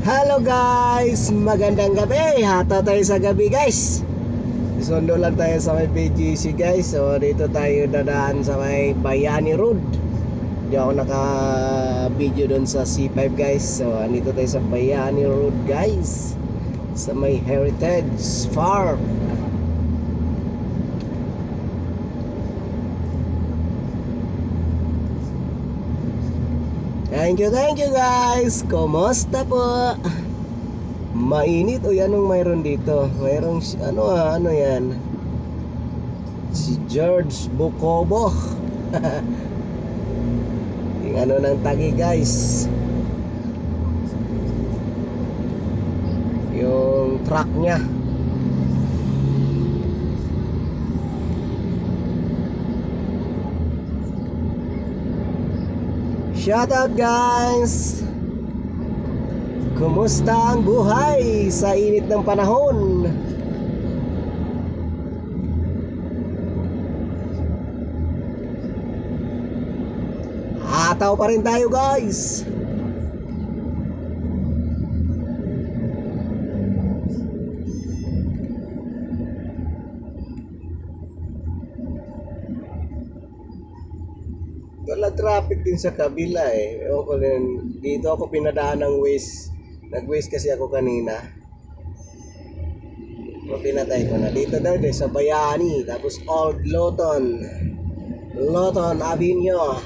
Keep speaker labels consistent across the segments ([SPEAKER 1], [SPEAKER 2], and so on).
[SPEAKER 1] Hello guys! Magandang gabi! Hata tayo sa gabi guys. Sundo lang tayo sa may BGC guys. So dito tayo dadaan sa may Bayani Road. Hindi ako naka-video doon sa C5 guys. So andito tayo sa Bayani Road guys, sa may Heritage Farm. Thank you guys. Kumusta po? Mainit o anong mayroon dito? Mayroong ano yan? Si George Bukobo. Yung ano ng Taguig guys. Yung truck niya. Shout out guys! Kumusta ang buhay sa init ng panahon? Hataw pa rin tayo guys! Wala traffic din sa kabila eh. Dito ako pinadaan ng waste. Nag-waste kasi ako kanina. Pinatay ko na. Dito daw sa Bayani. Tapos Old Lawton Avenue.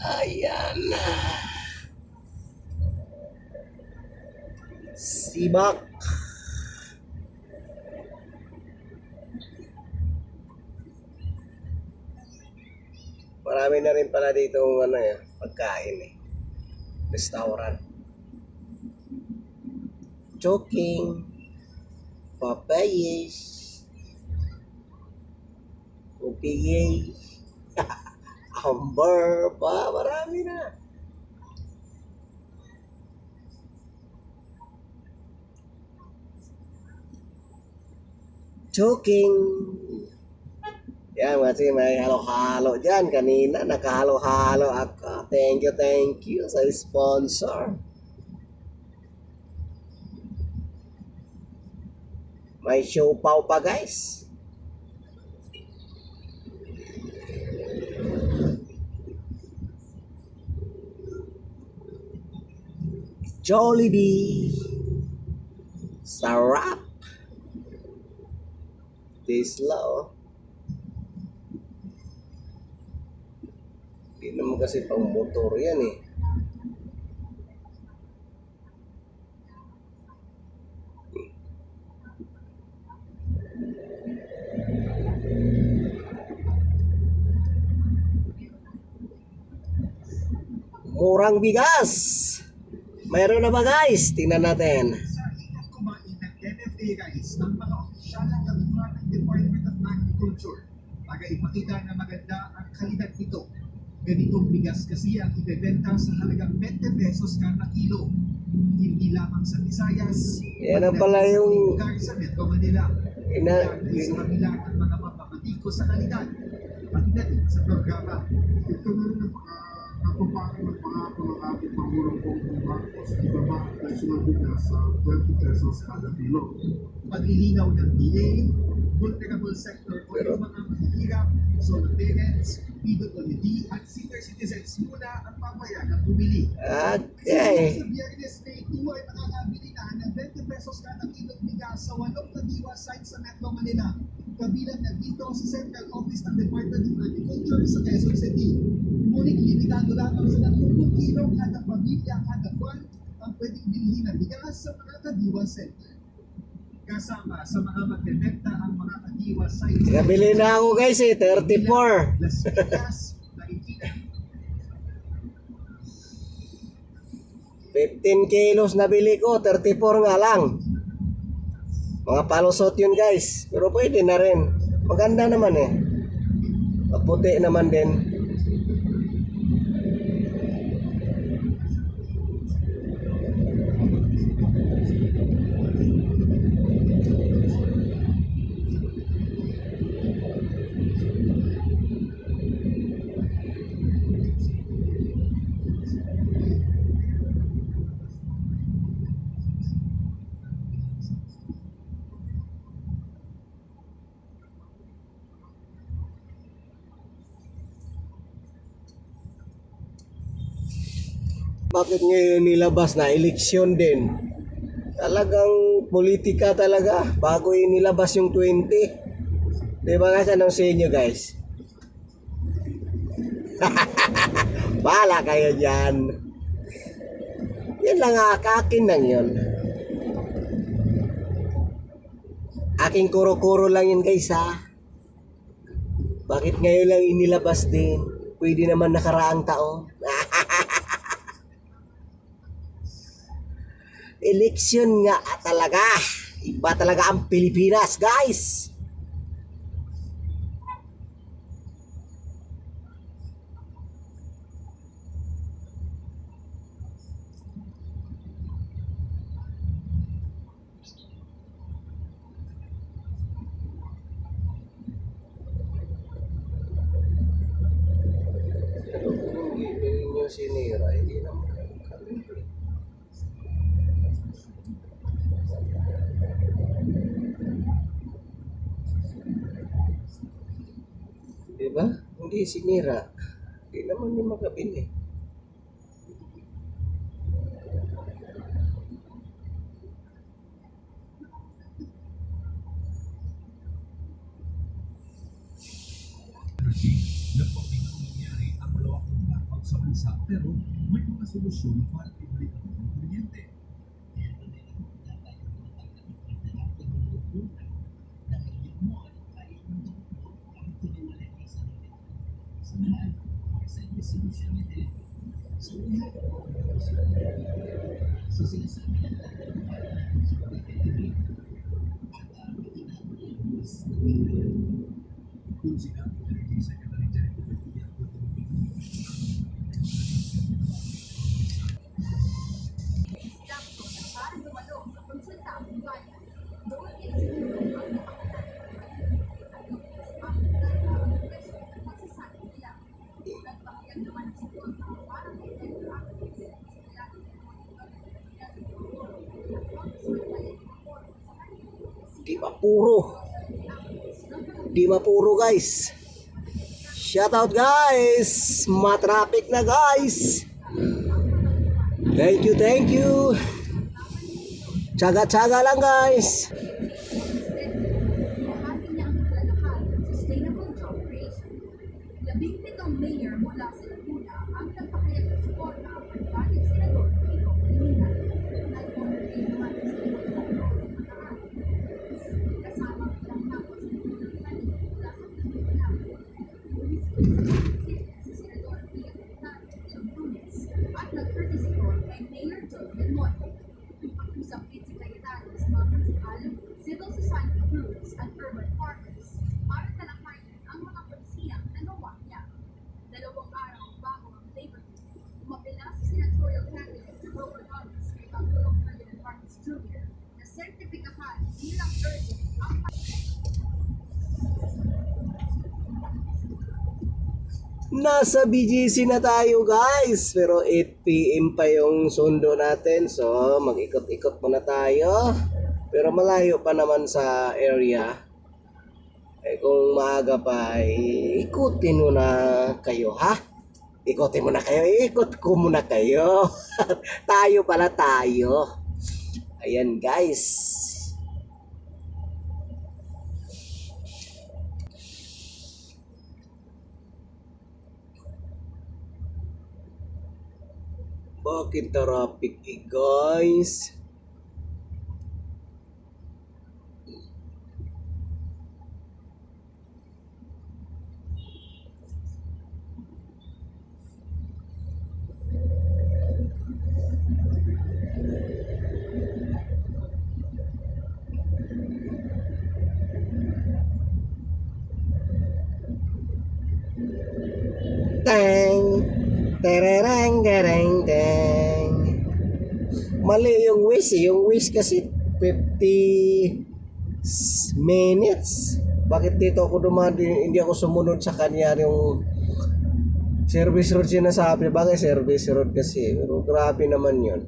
[SPEAKER 1] Ayan. Sibak. Marami na rin pala dito pagkain eh. Restaurant. Choking. Papayas. Upiyay. Amber pa, marami na. Choking. Yan, kasi may halo-halo dyan. Kanina, nakahalo-halo ako. Thank you sa sponsor. May siopaw pa guys. Jollibee. Sarap. Tesla oh. Hindi naman kasi pang motor yan eh. Murang bigas. Mayroon na ba guys? Tingnan natin.
[SPEAKER 2] Sa ingat kumain ng NFA guys, ang mga opisyal ng katuruan ng Department of Agriculture para ipakita na maganda ang kalidad nito. Ganitong bigas kasi ang ibebenta sa halagang 20 pesos kada kilo. Hindi lamang sa Visayas.
[SPEAKER 1] Yan ang pala yung
[SPEAKER 2] lugar sa Metro Manila. Sa kabila ng mga papamatiko sa kalidad. Pati na din sa programa.
[SPEAKER 3] Ito na rin ang natupakan ng pangako ng ating Pangulong Bongbong Marcos, ibaba ang presyo ng bigas sa 20 pesos kada kilo.
[SPEAKER 2] Paglilinaw ng DA, vulnerable sector o yung mga mahihirap, solo parents, PWD at senior citizens muna ang papayagang bumili.
[SPEAKER 1] okay.
[SPEAKER 2] Sa Biyernes Day 2 ay makakabili na ng 20 pesos kada kilong bigas sa 8 kadiwa sites sa Metro Manila. Kabilang na dito sa Central Office ng Department of Agriculture sa Quezon City. Ngunit limitado lamang sa 30 kilo kada pamilya kada buwan ang pwedeng bilhin ng bigas sa mga kadiwa center. Kasama sa mga magbebenta ang mga kadiwa sites.
[SPEAKER 1] Nabili na ako guys eh, 34.
[SPEAKER 2] Las Vegas, Marikina,
[SPEAKER 1] 15 kilos nabili ko, 34 nga lang. Mga palusot yun guys. Pero pwede na rin. Maganda naman eh. Maputi naman din. Bakit ngayon nilabas na eleksyon din? Talagang politika talaga bago inilabas yung 20. Di ba guys, anong sa inyo guys? Bahala kayo dyan. Yan lang akin lang yun. Aking kuro-kuro lang yun guys ha. Bakit ngayon lang inilabas din? Pwede naman nakaraang taon. Eleksyon nga talaga. Iba talaga ang Pilipinas guys. Hindi nyo sinira, hindi naman kami. Diba? Hindi sinira. Hindi naman yung makabili.
[SPEAKER 4] Nagpapinang nangyari ang malawakang blackout sa bansa pero may mga solusyon para ibalik ang kuryente. Kung sinabi ng Energy Secretary Jennifer Villarco,
[SPEAKER 1] Di mapuro. Di mapuro guys. Shout out guys. Matraffic na guys. Thank you, thank you. Tsaga-tsaga lang guys.
[SPEAKER 5] Labing-pitong mayor mula sa Laguna ang nagpahayag ng suporta ang dating senador Kiko Pangilinan. Nag-honorary naman sa pagkakaan. Kasama ang ilang tapos ng pinagpalit mula sa Pilipinas. Si Senador Pia Cayetano Lunes at nag-participate kay Mayor Joe Belmonte. Pag-usap din si Cayetano sa mga municipal, civil society groups at urban partners para talakayin ang mga polisiyang nagawa niya. 2 araw bago ang Labor Day, umapela si senatorial candidate Robert Roberts kay Pangulong Ferdinand Marcos Jr. na sertipikahan bilang urgent ang
[SPEAKER 1] Nasa BGC na tayo guys. Pero 8 PM pa yung sundo natin. So mag-ikot-ikot muna tayo. Pero malayo pa naman sa area. Eh kung maaga pa, ikutin mo na kayo ha. Ikutin mo na kayo. Ikot ko muna kayo. Tayo pala tayo. Ayan guys. Bakit traffic guys? Terereng, tereng, teng. Mali yung wish eh. Yung wish kasi 50 minutes. Bakit dito ako hindi ako sumunod sa kanya yung service road sinasabi? Bakit service road kasi? Pero grabe naman yun.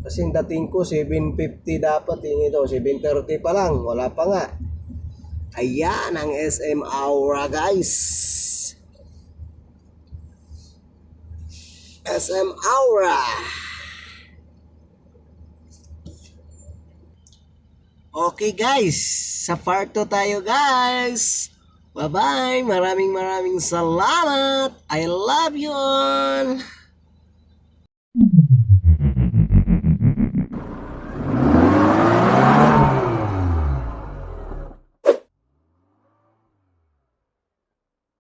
[SPEAKER 1] Kasi dating ko 7:50 dapat yung ito. 7:30 pa lang. Wala pa nga. Ayan ang SM Aura guys. SM Aura. Okay guys, sa part 2 tayo guys. Bye bye, maraming salamat. I love you all.